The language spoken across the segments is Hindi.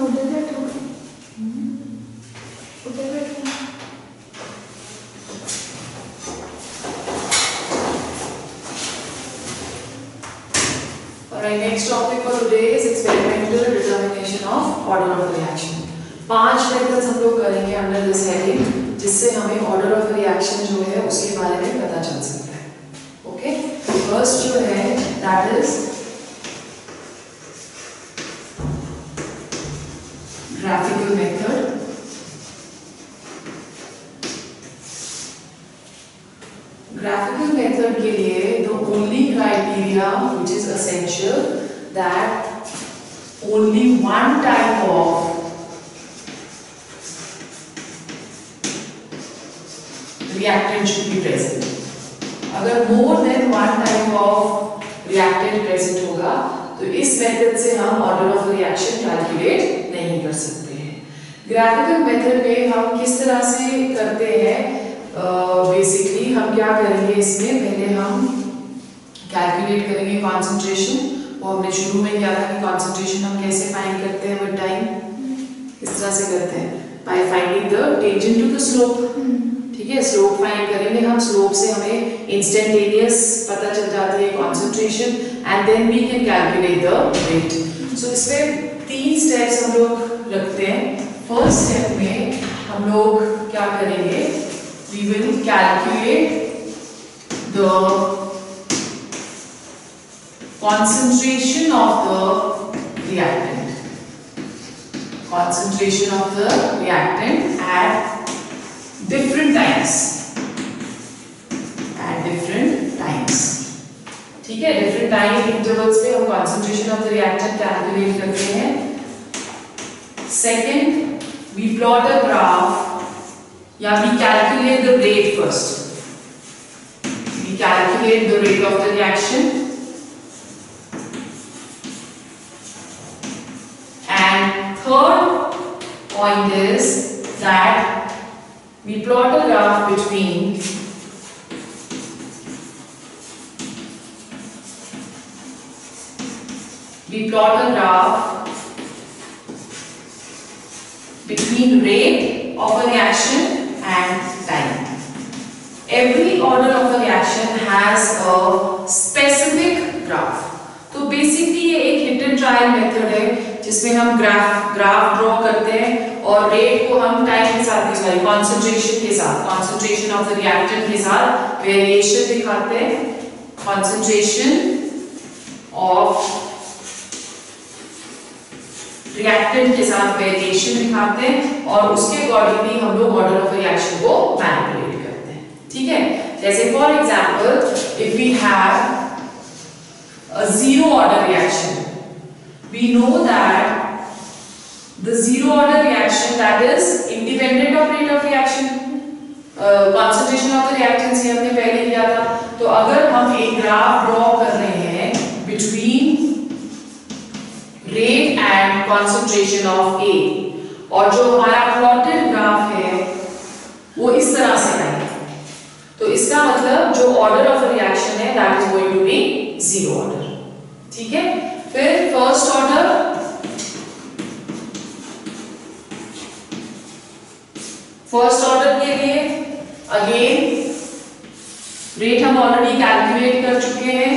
उधर बैठो, उधर बैठो। Alright, next topic for today is experimental determination of order of reaction. 5 methods हम लोग करेंगे under this heading, जिससे हमें order of reaction जो है उसके बारे में पता चल सकता है. Okay? First जो है that is graphical method. Graphical method के लिए the only criteria which is essential that only one type of reactant should be present. अगर more than one type of reactant present होगा तो इस method से हम order of reaction calculate नहीं कर सकते हैं. Graphical method में हम किस तरह से करते हैं? बेसिकली हम क्या करेंगे इसमें, पहले हम कैलकुलेट करेंगे कॉन्सेंट्रेशन. वो हमने शुरू में किया था कि कॉन्सेंट्रेशन हम कैसे फाइंड करते हैं विद टाइम, इस तरह से करते हैं by finding the tangent to the slope. ठीक है, स्लोप फाइंड करेंगे हम. स्लोप से हमें इंस्टेंटेनियस पता चल जाती है concentration and then we can calculate the rate. So इसमें 3 स्टेप्स हम लोग रखते हैं. फर्स्ट स्टेप में हम लोग क्या करेंगे, we will calculate the concentration of the reactant. Concentration of the reactant at different times. At different times. ठीक है, different time intervals पे हम concentration of the reactant calculate करते हैं. Second, we plot a graph. Yeah, we calculate the rate first. We calculate the rate of the reaction. And third point is that we plot a graph between rate of a reaction and time. Every order of a reaction has a specific graph. तो बेसिकली ये एक हिट एंड ट्रायल मेथड है जिसमें हम ग्राफ ड्रॉ करते हैं और रेट को हम टाइम के साथ दिखाते हैं, कॉन्सेंट्रेशन के साथ, कॉन्सेंट्रेशन ऑफ द रिएक्टेंट के साथ वेरिएशन दिखाते हैं. कॉन्सेंट्रेशन ऑफ रिएक्टेंट के साथ वेरिएशन दिखाते हैं और उसके अकॉर्डिंगली हम लोग ऑर्डर ऑफ रिएक्शन को मैनिपुलेट करते हैं. ठीक है, जैसे for example if we have a zero order reaction, we know that the zero order reaction that is independent of rate of reaction. Concentration of the reactants ये हमने पहले किया था. तो अगर हम एक ग्राफ ड्रॉ कर रहे हैं between rate and concentration of A और जो हमारा प्लॉटेड ग्राफ है वो इस तरह से है, तो इसका मतलब जो ऑर्डर ऑफ रिएक्शन है that is going to be zero order. ठीक है, फिर फर्स्ट ऑर्डर के लिए अगेन रेट हम ऑलरेडी कैलकुलेट कर चुके हैं.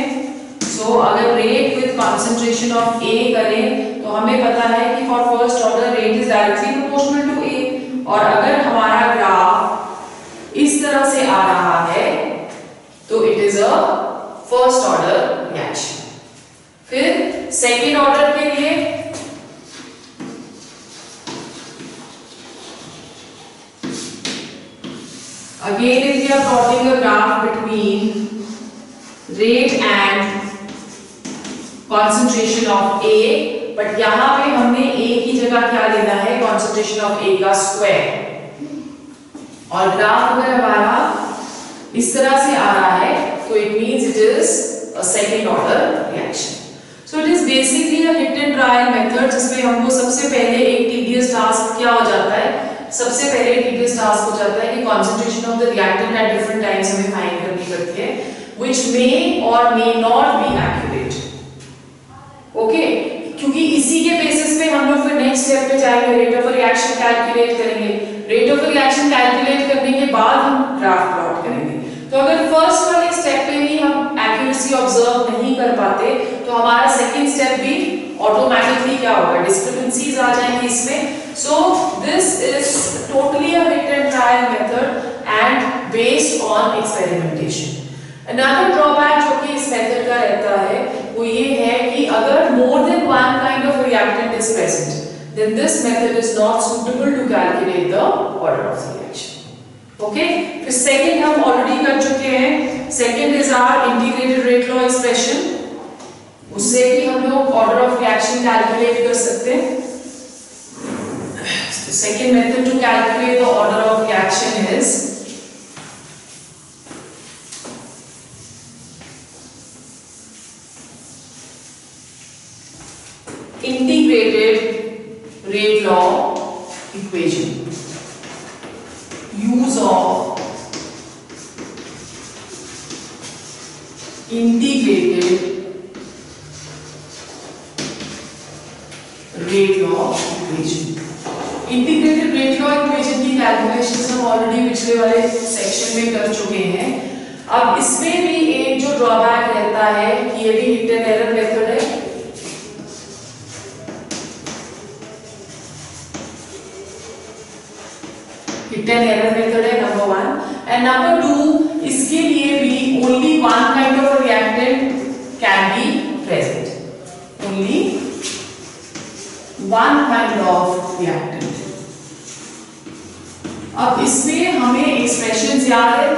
So, अगर rate with concentration of A करें तो हमें पता है कि for first order rate is directly proportional to A. और अगर हमारा ग्राफ इस तरह से आ रहा है तो it is a first order reaction. फिर सेकेंड ऑर्डर के लिए again if we are plotting a graph between rate and concentration of A, but यहाँ पे हमने A की जगह क्या लेना है, concentration of A का स्क्वायर. और ग्राफ अगर हमारा इस तरह से आ रहा है तो it means it is a second order reaction. So it is basically a hit and trial method जिसमें हमको सबसे पहले एक tedious task क्या हो जाता है, सबसे पहले tedious task हो जाता है कि concentration of the reactant at different times हमें फाइंड करनी पड़ती है which may or may not be accurate. Okay, क्योंकि इसी के बेसिस पे हम लोग फिर नेक्स्ट नेक्स्ट स्टेप पे जाएंगे, रेट ऑफ रिएक्शन कैलकुलेट करेंगे। रेट ऑफ रिएक्शन कैलकुलेट करने के बाद हम ग्राफ प्लॉट करेंगे। तो अगर फर्स्ट वाले स्टेप पे ही हम एक्यूरेसी ऑब्जर्व नहीं कर पाते तो हमारा सेकंड स्टेप भी ऑटोमेटिकली क्या होगा, डिस्क्रिपेंसीज आ जाएंगी इसमें। सो this is totally a hit and trial method and based on experimentation. Another drawback जो कि इस मेथड का रहता है वो ये है कि अगर मोर than one kind of reactant is present then this method is not suitable to calculate the order of the reaction. Okay, फिर second हम already कर चुके हैं। second is our integrated rate law expression, उससे भी हम लोग order of reaction calculate कर सकते हैं। The second method to calculate the order of reaction is integrated rate law equation, use of integrated rate law equation। integrated rate law equation की कैलकुलेशंस हम ऑलरेडी पिछले वाले सेक्शन में कर चुके हैं। अब इसमें भी एक जो ड्रॉबैक रहता है कि ये भी हिट एंड एरर मेथड है। हिट एंड एरर मेथड है number one, and number two इसके लिए भी only one kind of reactant can be present, only one kind of reactant. अब इसमें हमें एक्सप्रेशंस याद है,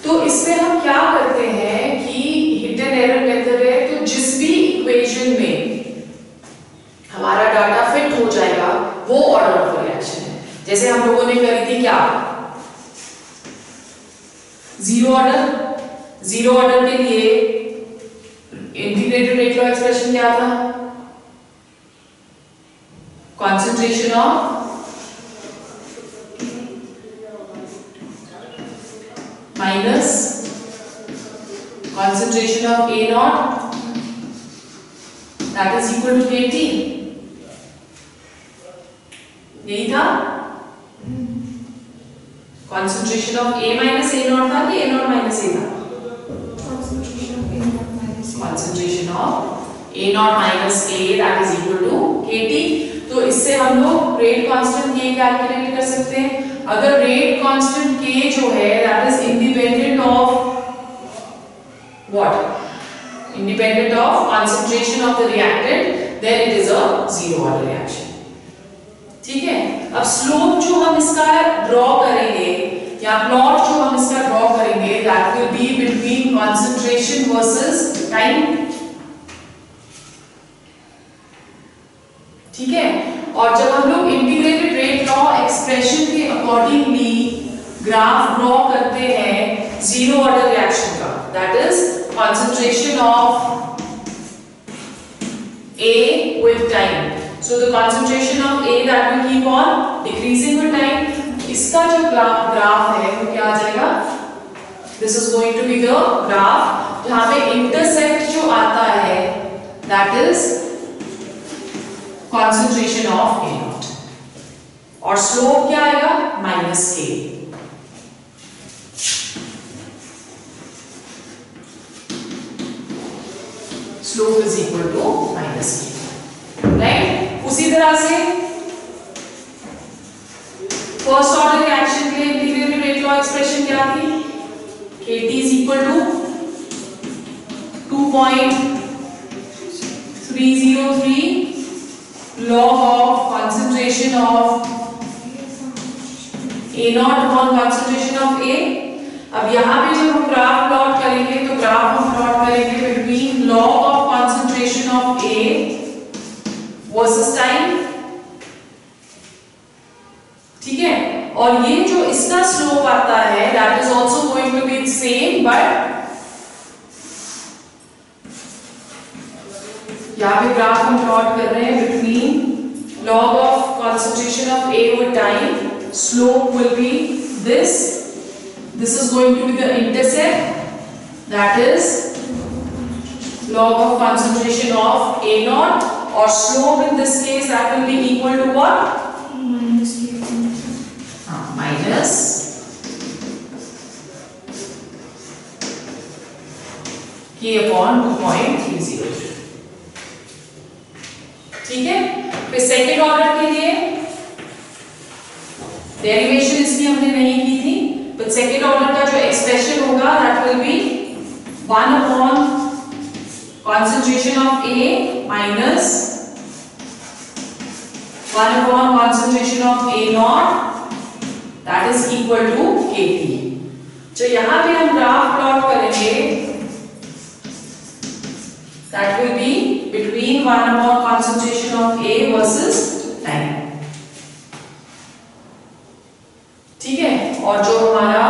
तो इसमें हम क्या करते हैं कि हिट एंड एरर मेथड है तो जिस भी इक्वेशन में हमारा डाटा फिट हो जाएगा वो ऑर्डर ऑफ रिएक्शन है। जैसे हम लोगों ने करी थी क्या, जीरो ऑर्डर के लिए इंटीग्रेटेड रेट लॉ एक्सप्रेशन क्या था, concentration of minus concentration of A naught, that is equal to KT। यही था, concentration of A minus A naught था कि A naught minus A था? concentration of A naught minus A, that is equal to KT। तो इससे हम लोग रेट कांस्टेंट K कैलकुलेट कर सकते हैं। अगर रेट कांस्टेंट K जो है that is independent of what? Independent of concentration of the reactant, then it is a zero order reaction। ठीक है, अब स्लोप जो हम इसका ड्रॉ करेंगे या प्लॉट जो हम इसका ड्रॉ करेंगे that will be between concentration versus time। ठीक है, और जब हम लोग इंटीग्रेटेड रेट लॉ एक्सप्रेशन के अकॉर्डिंगली ग्राफ ड्रॉ करते हैं जीरो ऑर्डर रिएक्शन का, that is concentration of A with time। So the concentration of A that will keep on decreasing with time। इसका जो ग्राफ है वो क्या आ जाएगा? This is going to be the graph जहाँ पे इंटरसेप्ट जो आता है that is concentration of A naught, और स्लोप क्या आएगा? Minus K। Slope is equal to minus K, right. उसी तरह से फर्स्ट ऑर्डर रिएक्शन के लिए इंटीग्रेटेड रेट लॉ एक्सप्रेशन क्या थी? KT is equal to 2.303 log of concentration of A naught upon concentration of A। अब यहाँ पे जब हम ग्राफ प्लॉट करेंगे तो ग्राफ हम प्लॉट करेंगे between log of concentration of A versus time। ठीक है, और ये जो इसका स्लोप आता है that is also going to be the same, but यहाँ पे ग्राफ हम प्लॉट कर रहे हैं between log of concentration of A with time, slope will be this is going to be the intercept, that is log of concentration of A naught, or slope in this case that will be equal to what? minus Minus k upon 2.30. ठीक है, फिर सेकेंड ऑर्डर के लिए डेरिवेशन इसकी हमने नहीं की थी, बट सेकेंड ऑर्डर का जो एक्सप्रेशन होगा that will be 1 upon concentration of A minus 1 upon concentration of A naught that is equal to KT. जो यहाँ पे हम ग्राफ प्लॉट करेंगे that will be between 1 upon concentration of A versus time. ठीक है, और जो हमारा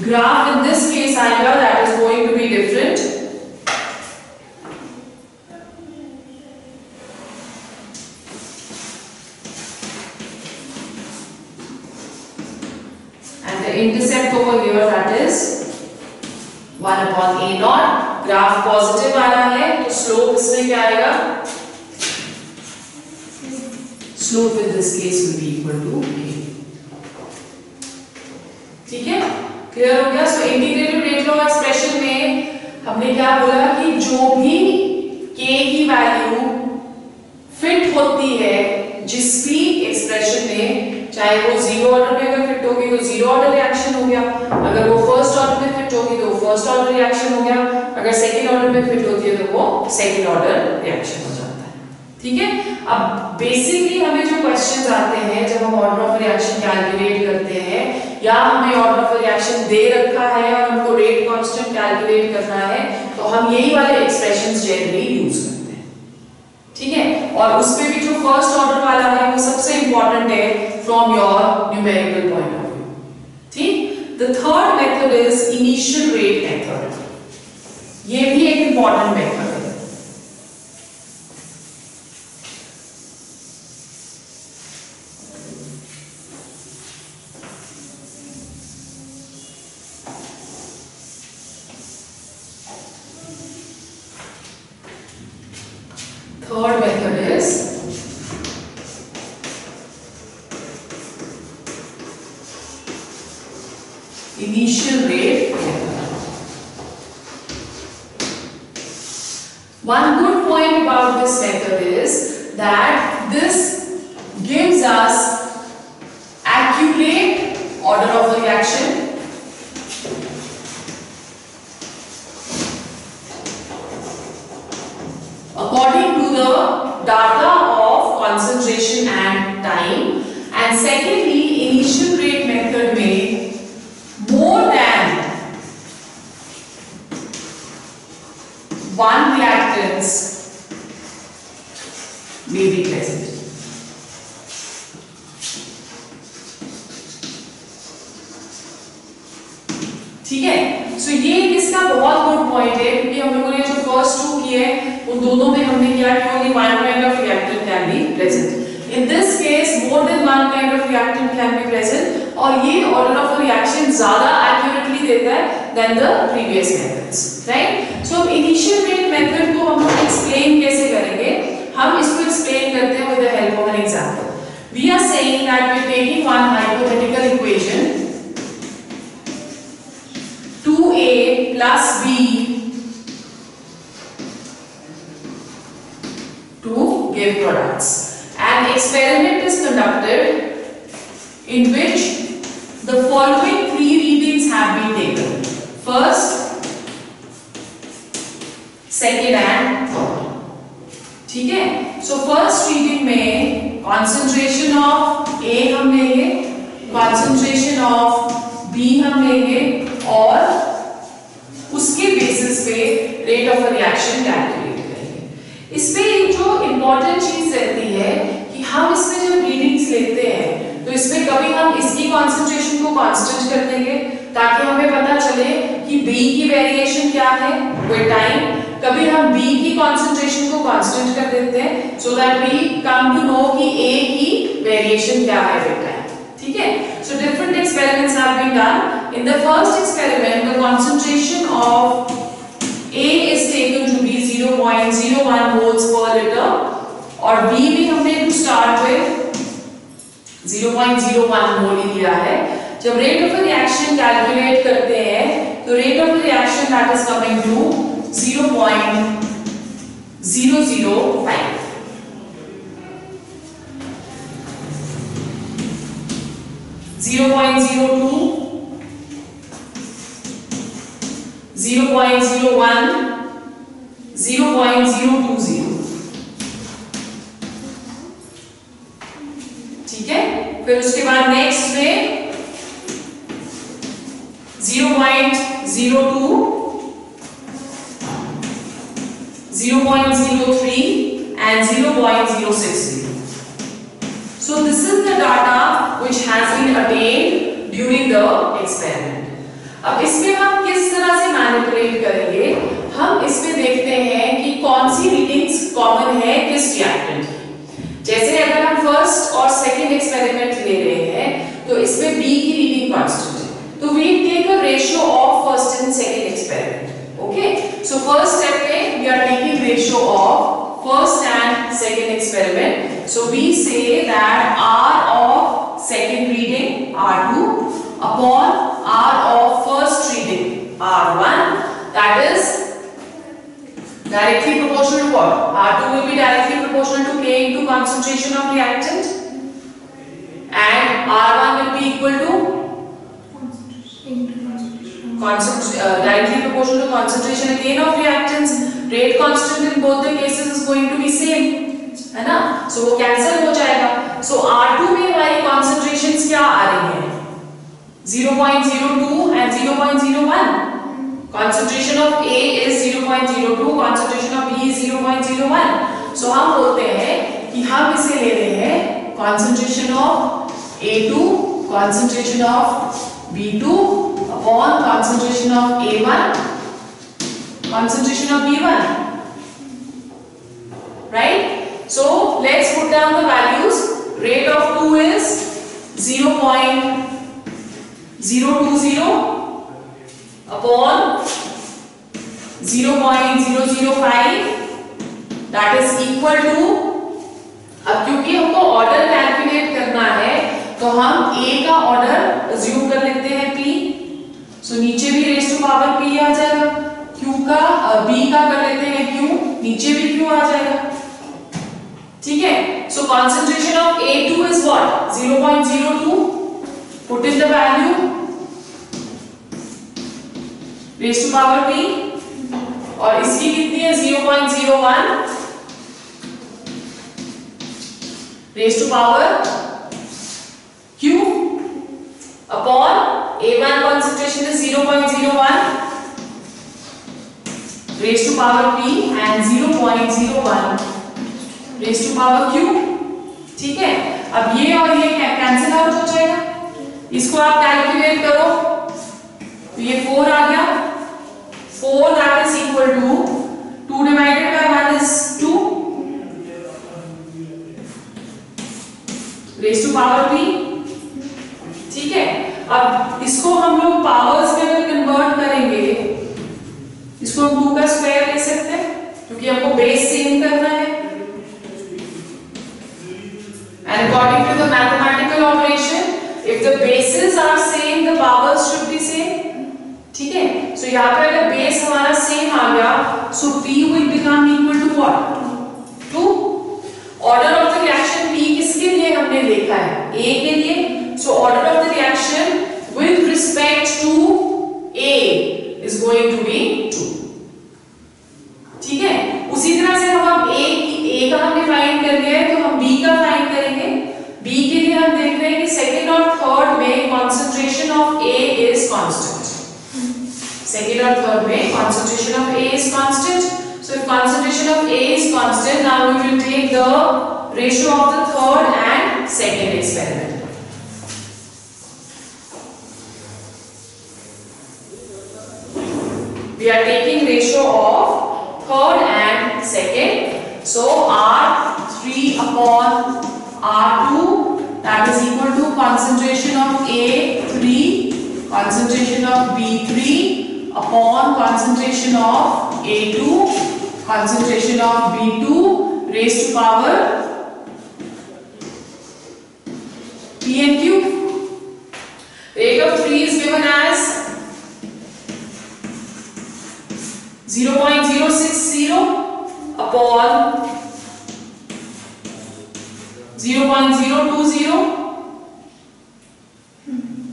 ग्राफ in this case आएगा that is going to be different. And the intercept over here that is 1 upon A naught. Graph positive आ रहा है तो स्लोप इसमें क्या आएगा? Slope in this case will be equal to K. ठीक है, क्लियर हो गया? सो इंटीग्रेटेड रेट लॉ एक्सप्रेशन में हमने क्या बोला कि जो भी K की वैल्यू फिट होती है जिस भी एक्सप्रेशन में, चाहे वो जीरो ऑर्डर में अगर फिट होगी तो जीरो ऑर्डर रिएक्शन हो गया, अगर वो फर्स्ट ऑर्डर में फिट होगी तो फर्स्ट ऑर्डर रिएक्शन हो गया, अगर सेकंड ऑर्डर में फिट होती है तो वो सेकंड ऑर्डर रिएक्शन हो जाता है. ठीक है, अब बेसिकली हमें जो क्वेश्चंस आते हैं जब हम ऑर्डर ऑफ रिएक्शन कैलकुलेट करते हैं या हमें ऑर्डर ऑफ रिएक्शन दे रखा है और हमको रेट कांस्टेंट कैलकुलेट करना है, तो हम यही वाले एक्सप्रेशंस जनरली यूज करते हैं. ठीक है, और उसमें भी जो फर्स्ट ऑर्डर वाला है वो सबसे इंपॉर्टेंट है from your numerical point of view. ठीक, the third method is initial rate method. ये भी एक इंपॉर्टेंट मेथड है. Third method is initial rate method. One good point about this method is that this gives us accurate order of a reaction according to the data of concentration and time, and secondly initial rate method में more than one reactants may be present. ठीक है, सो ये इसका बहुत गुड पॉइंट है क्योंकि हम लोगों ने जो फर्स्ट टू किए उन दोनों में हमने क्या किया, only one kind of reactant can be present. In this case more than one kind of reactant can be present, और ये ऑर्डर ऑफ रिएक्शन ज्यादा एक्यूरेटली देता है than the previous methods. Right, so initial rate method को हम लोग एक्सप्लेन कैसे करेंगे? हम इसको एक्सप्लेन करते हैं with the help of an example. We are saying that we are taking one hypothetical equation 2a plus b to give products. An experiment is conducted in which the following three readings have been taken: first, second and third. ठीक है, so first reading में concentration of A हम लेंगे, concentration of B हम लेंगे और उसके बेसिस पे रेट ऑफ रिएक्शन कैलकुलेट करेंगे. इसमें जो इंपॉर्टेंट चीज रहती है कि हम इसमें जब रीडिंग्स लेते हैं तो इसमें कभी हम इसकी कॉन्सेंट्रेशन को कांस्टेंट कर देंगे ताकि हमें पता चले कि B की वेरिएशन क्या है विद टाइम. कभी हम B की कॉन्सेंट्रेशन को कांस्टेंट कर देते हैं so that we come to know कि A की वेरिएशन क्या है विद टाइम. ठीक है, so different experiments have been done. In the first experiment, the concentration of A is taken to be 0.5 0.01 moles per liter और B भी हमने टू स्टार्ट विद 0.01 मोल लिया है। जब रेट ऑफ रिएक्शन कैलकुलेट करते हैं तो rate of reaction that is coming to 0.005 0.02 0.01 0.020 ठीक है। फिर उसके बाद नेक्स्ट में 0.02 0.03 and 0.060. So this is the data which has been attained during the experiment. अब इसमें हम किस तरह से मैनिपुलेट करेंगे, हम इसमें देखते हैं कि कौन सी रीडिंग्स कॉमन है किस रिएक्टेंट। जैसे अगर हम फर्स्ट और सेकंड एक्सपेरिमेंट ले रहे हैं तो इसमें B की रीडिंग कांस्टेंट है, तो we take a ratio of first and second experiment. Okay, so first step में we are taking ratio of first and second experiment. So we say that R of second reading R2 upon R of first reading R1, that is directly proportional to what? R2 will be directly proportional to K into concentration of reactant and R1 will be equal to directly proportional to concentration again of reactants. Rate constant in both the cases is going to be same, है ना? So वो cancel हो जाएगा. So R2 में हमारी concentrations क्या आ रही हैं? 0.02 and 0.01. Concentration of A is 0.02, concentration of B is 0.01. So हम बोलते हैं कि हम इसे ले रहे हैं concentration of A2, concentration of B2 upon concentration of A1, concentration of B1, right? So let's put down the values. Rate of 2 is 0.020 upon 0.005, that is equal to, अब क्योंकि हमको ऑर्डर कैलकुलेट करना है तो हम A का ऑर्डर अज्यूम कर लेते हैं P, सो नीचे भी रेज़ टू पावर P आ जाएगा, Q का B का कर लेते हैं Q, नीचे भी Q आ जाएगा, ठीक है। सो concentration of A2 is what? 0.02, put in the value, raise to power P, और इसकी कितनी है 0.01 raise to power Q upon A1 concentration is 0.01 raised to power P and 0.01 raised to power Q, ठीक है। अब ये और ये कैंसिल आउट हो जाएगा, इसको आप कैलकुलेट करो तो ये 4 आ गया, 4 that is equal to 2 divided by 1 is 2 raised to power P, ठीक है। अब इसको हम लोग पावर्स में अगर कन्वर्ट करेंगे, इसको हम 2 का स्क्वायर ले सकते हैं क्योंकि हमको बेस सेम करना है, and according to the mathematical operation if the bases are same the powers should be same, ठीक है। सो यहाँ पे अगर बेस हमारा सेम आ गया so P will become equal to what? 2. Order of the reaction P किसके लिए हमने देखा है? A के लिए, so order of the reaction with respect to A is going to be 2, ठीक है। उसी तरह से हम A का हमने फाइंड कर लिया है तो हम B का फाइंड करेंगे। B के लिए हम देख रहे हैं कि सेकंड और थर्ड में concentration of A is constant, second और third में concentration of A is constant, so if concentration of A is constant, now we will take the ratio of the third and second experiment. We are taking ratio of third and second, so R3 upon R2, that is equal to concentration of A3, concentration of B3 upon concentration of A2, concentration of B2 raised to power Pn cube. Rate of 3 is given as 0.060 upon 0.020.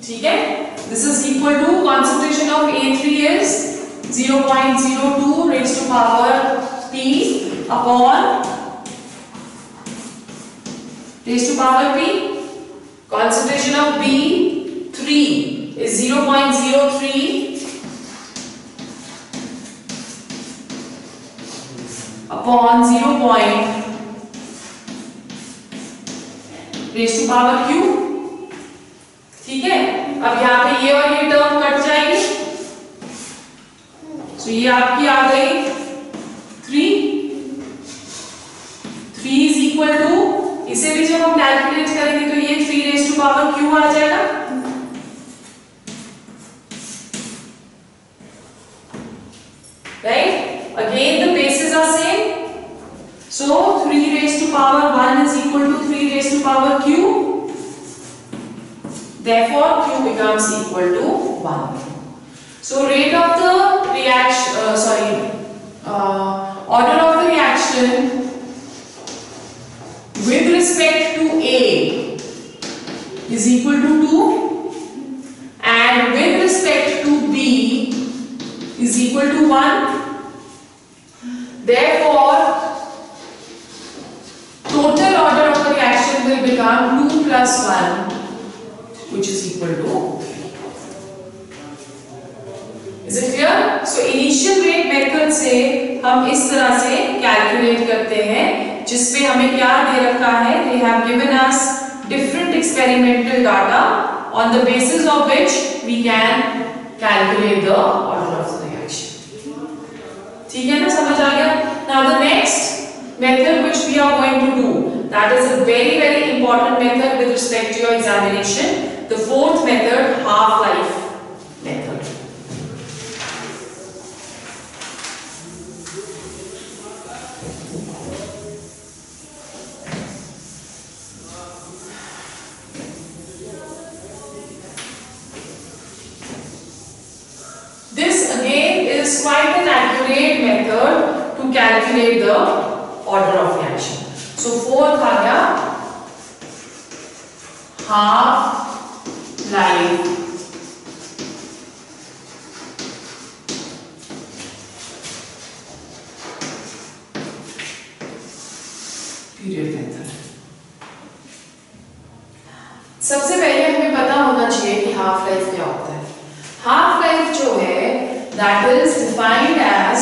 ठीक है, this is equal to concentration of A3 is 0.02 raised to power P upon raised to power P. Concentration of B3 is 0.03 upon 0. raised to power Q. ठीक है, अब यहाँ पे ये और ये टर्म कट जाएगी, तो ये आपकी आ गई 3 is equal to, इसे भी जब हम कैलकुलेट करेंगे तो ये 3 raised to power Q आ जाएगा. Right? Again the bases are same. So 3 raised to power 1 is equal to 3 raised to power Q. Therefore Q becomes equal to 1. So rate of the reaction, order of the reaction with respect to A is equal to 2 and with respect to B is equal to 1. Therefore total order of the reaction will become 2 plus 1 which is equal to 3. Is it clear? So initial rate method से हम इस तरह से कैलकुलेट करते हैं, जिसपे हमें क्या दे रखा है, they have given us different experimental data on the basis of which we can calculate the order of the reaction. ठीक है ना, समझ आ गया? Now the next method which we are going to do, that is a very important method with respect to your examination, the fourth method, half-life method. This again is quite an accurate method to calculate the order of reaction. So fourth आ गया half life period method. सबसे पहले हमें पता होना चाहिए कि हाफ लाइफ क्या होता है. हाफ लाइफ जो है that is defined as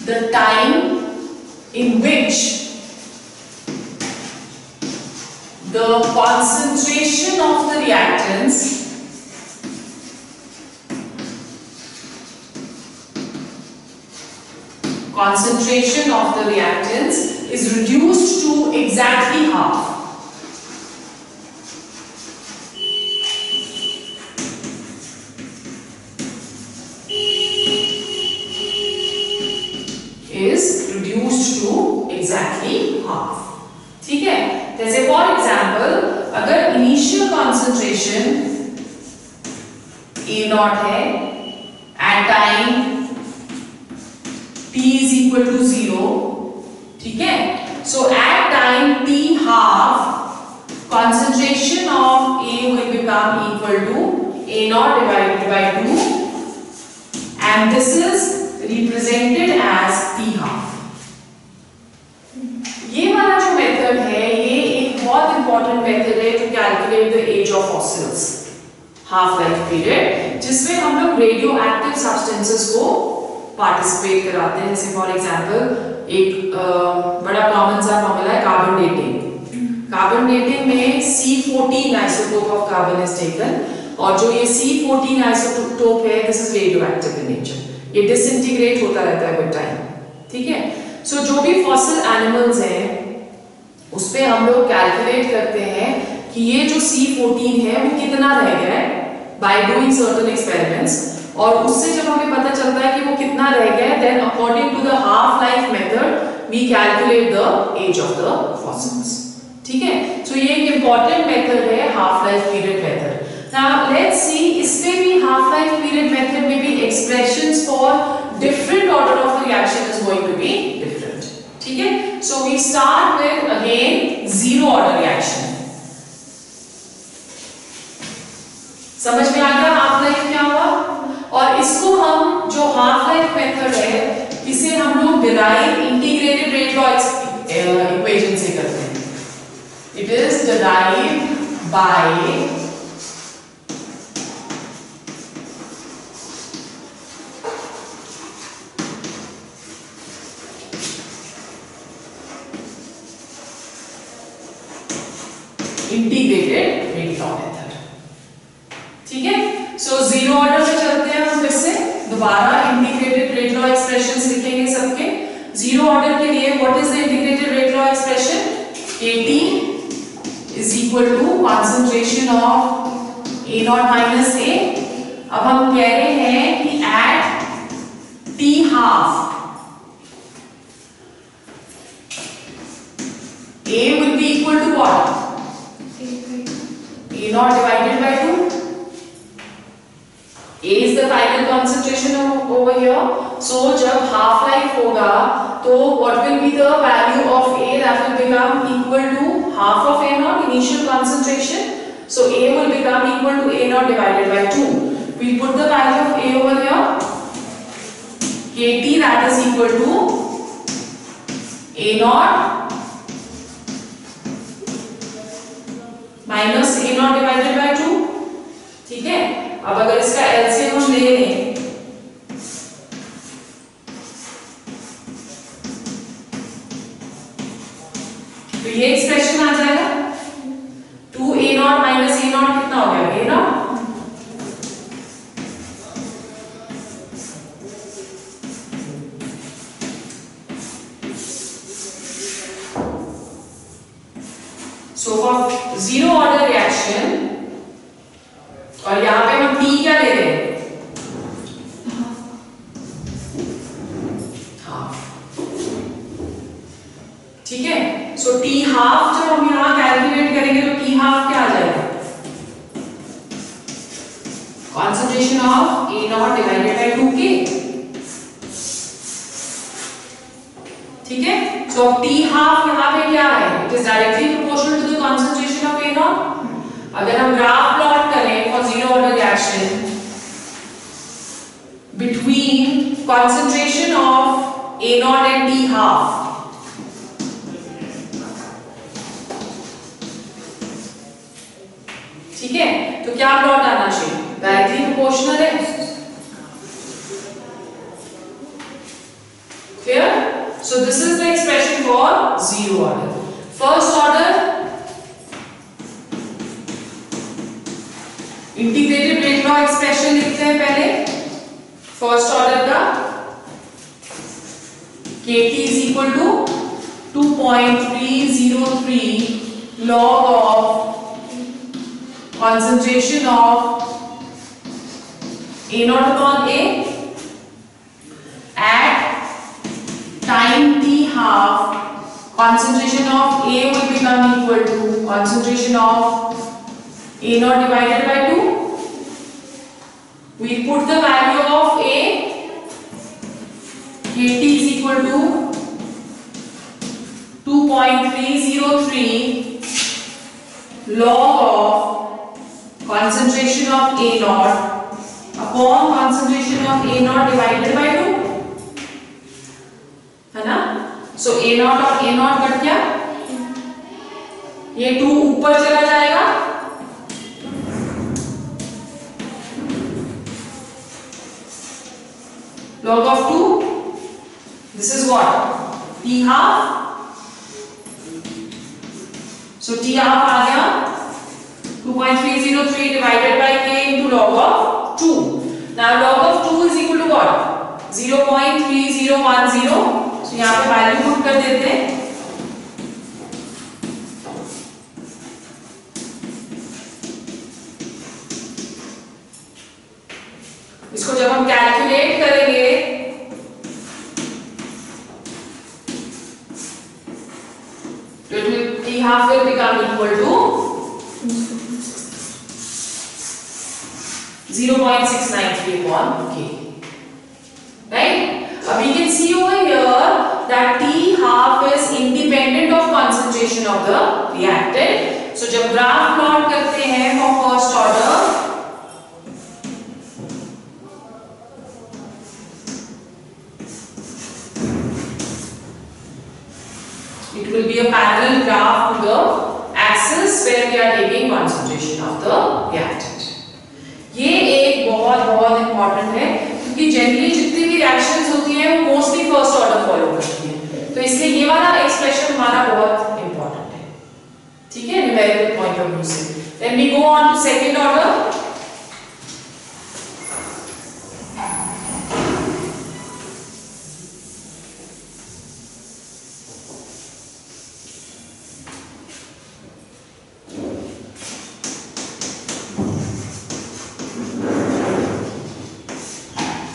the time in which the concentration of the reactants is reduced to exactly half. ठीक है, जैसे फॉर एग्जाम्पल अगर इनिशियल कॉन्सेंट्रेशन A0 है at time T is equal to 0, ठीक है, so at time T half concentration of A will become equal to A0 divided by 2 and this is represented as T half. ये वाला जो मेथड है ये एक बहुत इंपॉर्टेंट मेथड है to calculate the age of fossils, half life period, जिसमें हम लोग रेडियो एक्टिव सब्सटेंसेस को पार्टिसिपेट कराते हैं. जैसे फॉर एग्जांपल एक बड़ा कॉमन सा फॉर्मूला है कार्बन डेटिंग. कार्बन डेटिंग में C14 isotope of carbon is taken और जो ये C14 आइसोटोप है this is radio active in nature, ये डिसइंटीग्रेट होता रहता है विद टाइम. ठीक है, सो जो भी फॉसिल एनिमल्स हैं उस पे हम लोग कैलकुलेट करते हैं कि ये जो C14 है वो कितना रह गया है बाय डूइंग सर्टेन एक्सपेरिमेंट्स. और उससे जब हमें पता चलता है कि वो कितना रह गया, then according to the half life method we calculate the age of the fossils. ठीक है, सो ये एक इंपॉर्टेंट मेथड है half life period method. Now let's see, इसमें भी हाफ लाइफ पीरियड मेथड में भी expressions for different order of reaction is going to be different. ठीक है, so we start with again zero order reaction. समझ में आ गया हाफ लाइफ क्या हुआ? और इसको हम जो हाफ लाइफ मेथड है, इसे हम लोग derive integrated rate law equation से करते हैं। It is derived bye integrated rate law method. ठीक है, सो जीरो ऑर्डर में चलते हैं हम फिर से दोबारा इंटीग्रेटेड रेट लॉ एक्सप्रेशंस लिखेंगे सबके। जीरो ऑर्डर के लिए what is the integrated rate law expression? Kt is equal to concentration of A naught minus A। अब हम कह रहे हैं कि at T half A will be equal to what? A naught divided by 2। A is the final concentration over here. So जब half life होगा तो what will be the value of A? That will become equal to half of A naught initial concentration. So A will become equal to A naught divided by 2. We put the value of A over here. Kt that is equal to A naught minus A naught divided by 2। ठीक है, अब अगर इसका एलसीएम हम ले लें तो ये एक्सप्रेशन आ जाएगा 2A naught minus A naught कितना हो गया? A naught। So for zero order reaction, और यहां पे हम T क्या ले रहे हैं? ठीक है, सो T हाफ जब हम यहां कैलकुलेट करेंगे तो T हाफ क्या आ जाएगा? Concentration of A naught divided by 2K। ठीक है, सो T हाफ यहां पे क्या है? It is directly proportional to the concentration of A naught। अगर हम ग्राफ प्लॉट करें for zero order reaction between concentration of A naught and T half, ठीक है, तो क्या प्लॉट आना चाहिए? डायरेक्टली प्रोपोर्शनल है। Clear? So this is the expression for zero order. First order integrated rate law expression लिखते हैं पहले। फर्स्ट ऑर्डर का Kt is equal to 2.303 log of concentration of A naught upon A at time T half, concentration of A will become equal to concentration of A naught divided by 2. We put the value of A, Kt is equal to 2.303 log of concentration of A naught upon concentration of A naught divided by 2, है ना? So A naught और A naught कट गया, ये 2 ऊपर चला जाएगा, log of 2, this is what? T half. So T half आ गया 2.303 divided by K into log of 2. Now log of 2 is equal to what? 0.3010. So यहाँ पे वैल्यू पुट कर देते हैं। इसको जब हम कैलकुलेट करेंगे तो t half will become equal to 0.693 upon k. Right? We can see over here that t half is independent of concentration of the reactant. So जब ग्राफ प्लॉट करते हैं for first order, it will be a parallel graph to the axis where we are taking concentration of the reactant. ये एक बहुत इंपॉर्टेंट है क्योंकि जनरली जितनी भी रिएक्शंस होती हैं वो मोस्टली फर्स्ट ऑर्डर फॉलो करती हैं, तो इसलिए ये वाला एक्सप्रेशन हमारा बहुत इंपॉर्टेंट है, ठीक है, न्यूमेरिकल पॉइंट ऑफ व्यू से. Then we go on to second order.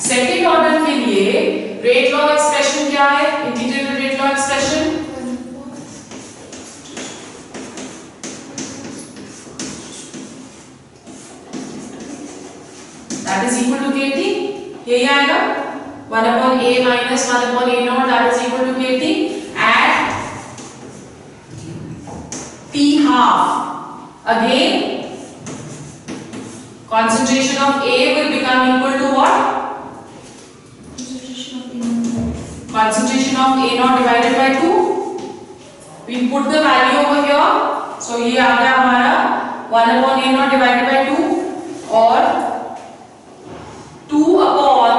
Second order के लिए रेट लॉ एक्सप्रेशन क्या है? Integrated rate law expression that is equal to kT. यही आएगा 1 upon a minus 1 upon a naught that is equal to kT at t half. Again concentration of A will become equal to what? Concentration of A naught divided by 2. We put the value over here. So ये आ गया हमारा 1 upon A naught divided by 2 और 2 upon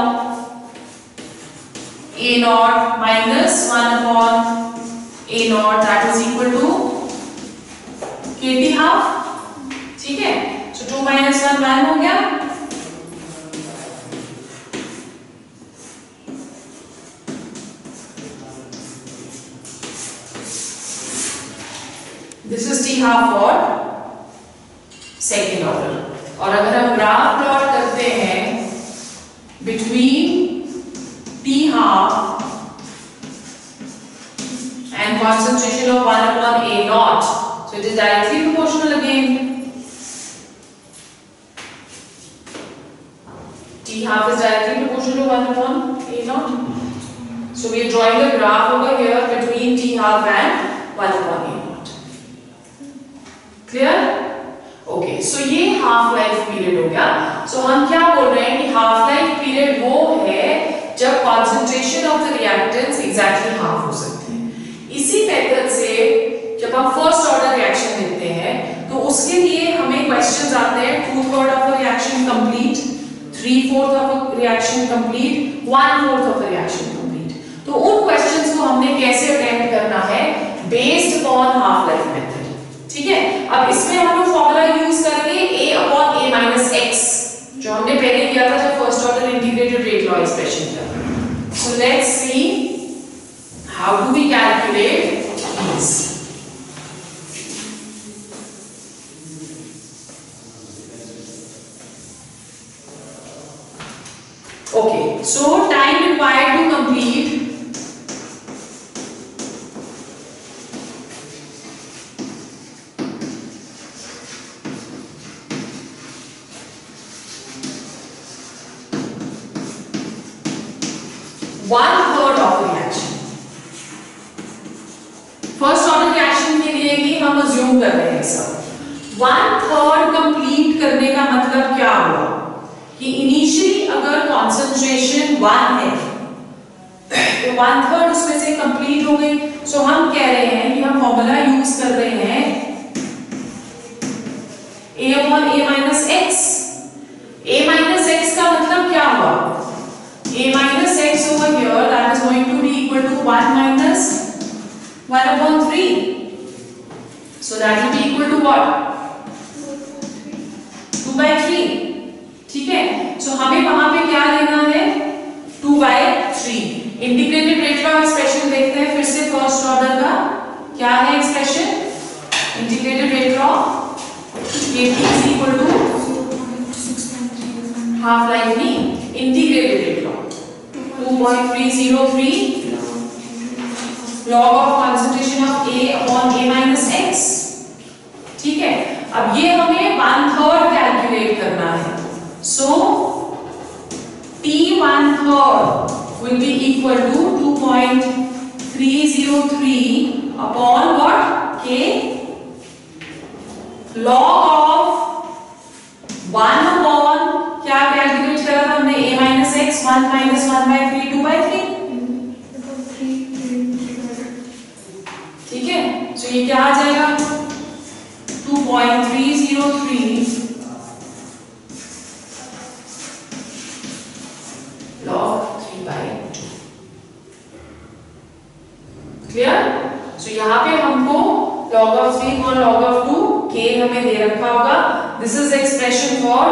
A naught minus 1 upon A naught that is equal to kT half. ठीक है, so 2 minus 1 1 हो गया. This is t half for second order. और अगर हम ग्राफ प्लॉट करते हैं between t half and concentration of 1 upon A naught, so it is directly proportional again. T half is directly proportional to 1 upon A naught. So we are drawing the graph over here between t half and 1 upon A naught. Clear? Okay, so ये हाफ लाइफ पीरियड हो गया. सो हम क्या बोल रहे हैं कि हाफ लाइफ पीरियड वो है जब concentration of the reactants exactly half हो सकते हैं. इसी मेथड से जब हम फर्स्ट ऑर्डर रिएक्शन लेते हैं तो उसके लिए हमें क्वेश्चंस आते हैं 2/3 of a reaction complete, 3/4 of a reaction complete, 1/4 of a reaction complete. तो उन क्वेश्चंस को हमने कैसे अटेम्प्ट करना है? Based upon half life method. ठीक है, अब इसमें हम लोग फॉर्मूला यूज करेंगे a upon a minus x जो हमने पहले किया था जब first order integrated rate law expression था. So let's see how do we calculate these. Okay, so time required to complete one-third of reaction. First order reaction के लिए ही हम अज्यूम कर रहे हैं सब. 1/3 कंप्लीट करने का मतलब क्या हुआ कि इनिशियली अगर कॉन्सेंट्रेशन 1 है तो 1/3 उसमें से कंप्लीट हो गई. सो हम कह रहे हैं कि हम फॉर्मूला यूज कर रहे हैं a upon a minus x. a minus x का मतलब क्या हुआ? a minus x over here that is going to be equal to 1 minus 1 upon 3. So that will be equal to what? 2 by 3. ठीक है, so हमें वहां पे क्या लेना है? 2 by 3. Integrated rate law expression देखते हैं फिर से फर्स्ट ऑर्डर का. क्या है expression? Integrated rate law kT is equal to half life नहीं, integrated log 2.303 log of concentration of A upon A minus X. ठीक है, अब ये हमें 1/3 कैलकुलेट करना है. So T 1/3 will be equal to 2.303 upon what? K log of 1 upon क्या कैलकुलेट करा था हमने? A minus X 1 minus 1/3 2/3. ठीक है, तो ये क्या आ जाएगा? 2.303 log 3/2. क्लियर? सो यहाँ पे हमको log of 3 और log of 2 k हमें दे रखा होगा. This is expression for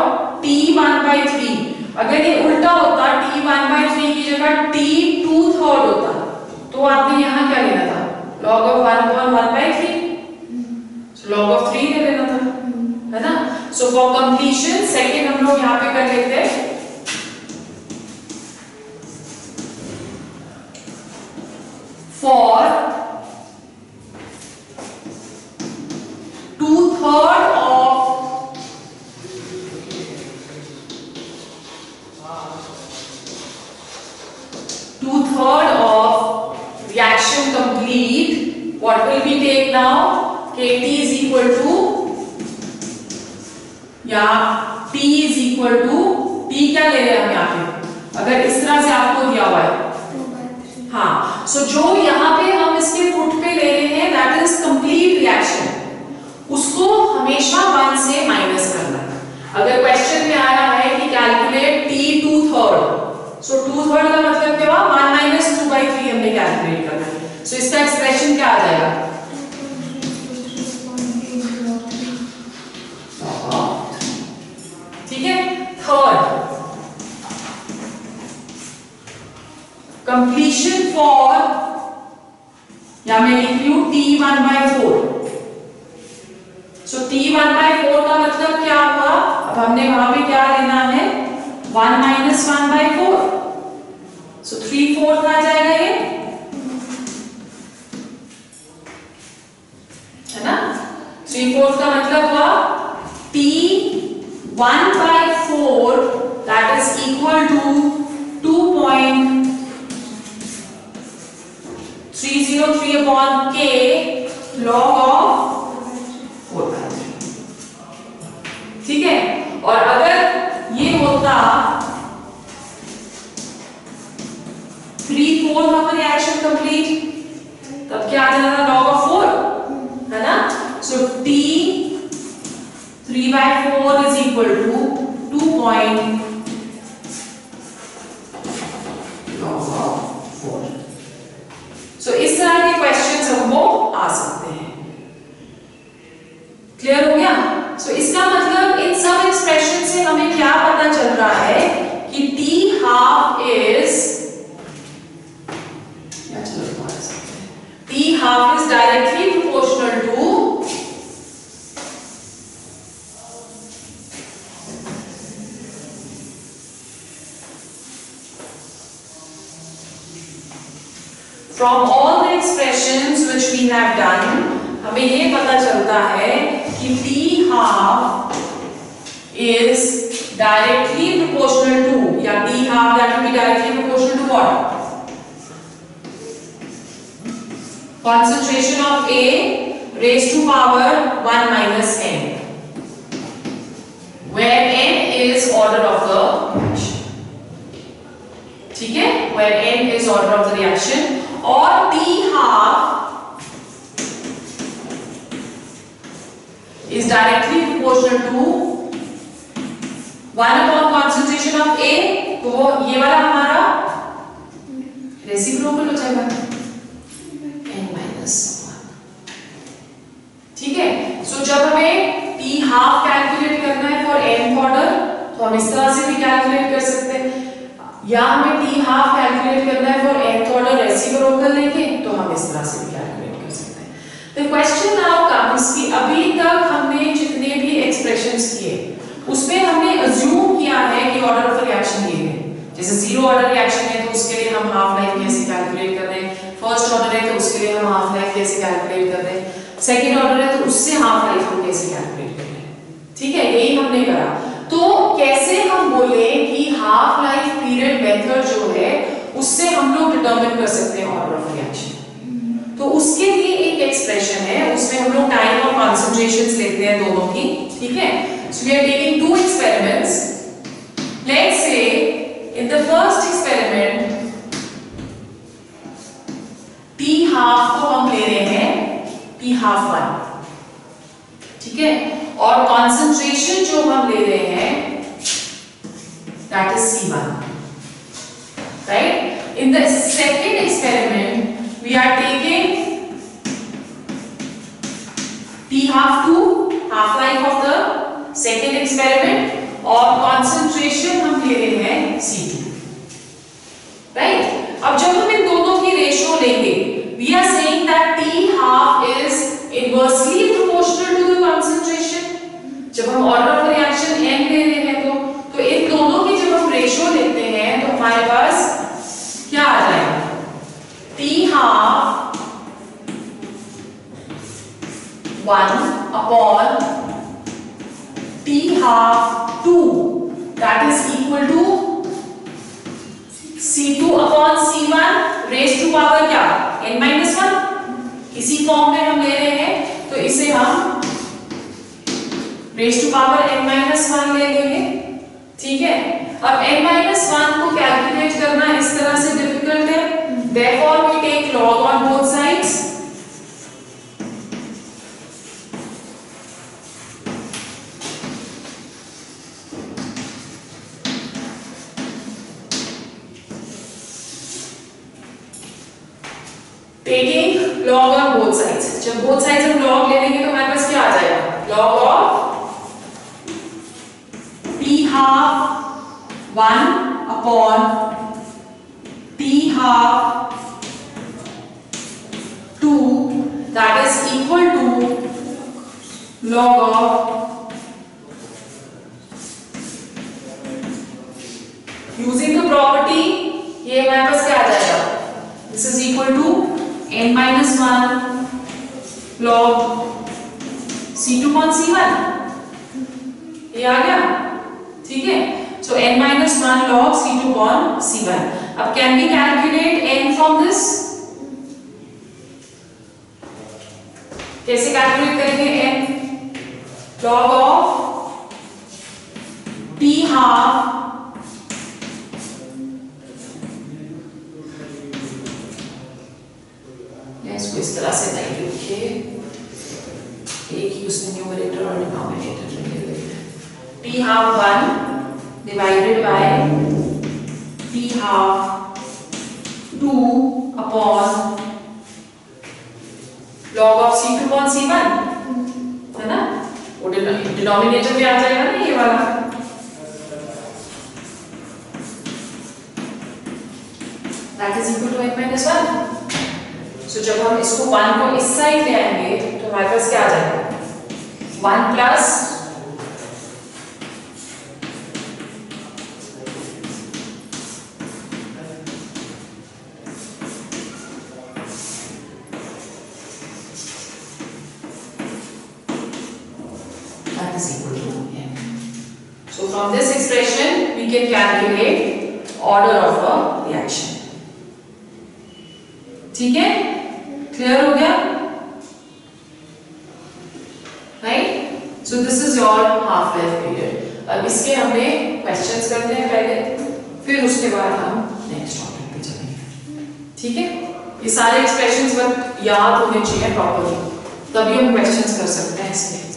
t 1/3. अगर ये उल्टा होता, t 1/3 की जगह t 2/3 होता, तो आपने यहाँ क्या लेना था? log of 1 upon 1/3. So log of 3 ले लेना था, है ना? So for completion सेकंड हम लोग यहाँ पे कर लेते हैं. For 2/3 of 2/3 of reaction complete, what will we take now? Kt is equal to या T is equal to T क्या ले रहे हैं हम यहाँ पे? अगर इस तरह से आपको दिया हुआ है, हाँ, सो जो यहाँ पे हम इसके फुट पे ले रहे हैं दैट इज कंप्लीट रिएक्शन, उसको हमेशा 1 से माइनस करना है. अगर क्वेश्चन में आया है कि कैलकुलेट T 2/3, सो 2/3 का मतलब क्या हुआ? 1 minus 2/3 हमने कैलकुलेट करना है. सो इसका एक्सप्रेशन क्या आ जाएगा? ठीक है, थर्ड कंप्लीशन फॉर, या मैं लिख लूं T 1/4. सो T 1/4 का मतलब क्या हुआ? अब हमने वहां पे क्या लेना है? 1 minus 1/4. सो 3/4 आ जाएगा ये, है ना? 3/4 का मतलब हुआ T 1/4 that is equal to 2.303 upon K log of 4/3. ठीक है, और अगर ये होता 3/4 का रिएक्शन कंप्लीट, तब क्या आ जाता? log of 4, है ना? सो T 3/4 is equal to 2 log of 4. सो इस तरह के क्वेश्चंस हमको आ सकते हैं. क्लियर हो गया? सो इसका मतलब इन सब एक्सप्रेशन से हमें क्या पता चल रहा है कि T half is, या चलो दोबारा सकते हैं, T half is directly proportional to From all the expressions which we have done, हमें ये पता चलता है कि T half is directly proportional to, या T half that will be directly proportional to what? Concentration of A raised to power 1 minus n, where n is order of the reaction. ठीक है, where n is order of the reaction, और T half is directly proportional to 1 upon concentration of A, तो ये वाला हमारा रेसिप्रोकल हो जाएगा n minus 1. ठीक है, सो जब हमें T half कैलकुलेट करना है फॉर nth ऑर्डर, तो हम इस तरह से भी कैलकुलेट कर सकते हैं, या हमें T half कैलकुलेट करना है फॉर nth ऑर्डर रेसिप्रोकल लेके, तो हम इस तरह से भी कैलकुलेट कर सकते हैं. The question now comes कि अभी तक हमने जितने भी एक्सप्रेशंस किए उसमें हमने अज्यूम किया है कि ऑर्डर ऑफ रिएक्शन ये है. जैसे जीरो ऑर्डर रिएक्शन है तो उसके लिए हम हाफ लाइफ कैसे कैलकुलेट कर रहे हैं, फर्स्ट ऑर्डर है तो उसके लिए हम हाफ लाइफ कैसे कैलकुलेट कर रहे हैं, सेकंड ऑर्डर है तो उससे हाफ लाइफ हम कैसे कैलकुलेट कर रहे हैं। ठीक है, यही हमने करा। तो कैसे हम बोले कि हाफ लाइफ पीरियड मेथड जो है उससे हम लोग डिटरमिन कर सकते हैं ऑर्डर ऑफ रिएक्शन। तो उसके लिए एक एक्सप्रेशन है, उसमें हम लोग टाइम और कॉन्सेंट्रेशंस लेते हैं दोनों की। ठीक है, so we are taking two experiments. Let's say in the first experiment T half को हम ले रहे हैं टी हाफ 1। ठीक है, और कॉन्सेंट्रेशन जो हम ले रहे हैं that is C1, right. In the second experiment we are taking T half 2, half life of the second experiment, और concentration हम ले रहे हैं C2, right? अब जब हम इन दोनों की रेशियो लेंगे, we are saying that T half is inversely proportional to the concentration। जब हम order of reaction n ले रहे हैं तो इन दोनों की जब हम रेशियो लेते हैं तो हमारे पास क्या आ जाएगा, T half 1 upon T half 2 that is equal to C2 upon C1 raised to power क्या, n-1। इसी फॉर्म में हम ले रहे हैं तो इसे हम raised to power n-1 ले लेंगे। ठीक है, अब n-1 को कैलकुलेट करना इस तरह से डिफिकल्ट है, therefore we take log on both sides। taking log on both sides, जब both sides हम log ले लेंगे तो हमारे पास क्या आ जाएगा, log of T half 1 upon T half 2 that is equal to log of, using the property ये हमारे पास क्या आ जाएगा, this is equal to n-1 log C2 upon C1, ये आ गया। ठीक है, so n-1 log C2 upon C1। अब can we calculate n from this? कैसे कैलकुलेट करेंगे n? log of T half इसको इस तरह से नहीं लिखे, एक ही उसमें न्यूमरेटर और डिनोमिनेटर ले लेंगे। T half 1 divided by T half 2 upon log of C2 upon C1, है ना, वो डिनोमिनेटर में आ जाएगा ना ये वाला। That is equal to n-1। So जब हम इसको 1 को इस साइड ले आएंगे तो हमारे पास क्या आ जाएगा, 1 plus that is equal to n। So from this expression we can calculate order of a reaction। ठीक है, क्लियर हो गया, right. So this is your half life period. अब इसके हमने क्वेश्चंस करते हैं पहले, फिर उसके बाद हम नेक्स्ट टॉपिक पे चलेंगे। ठीक है, ये सारे एक्सप्रेशंस बस याद होने चाहिए प्रॉपर्ली, तभी हम क्वेश्चंस कर सकते हैं इसमें।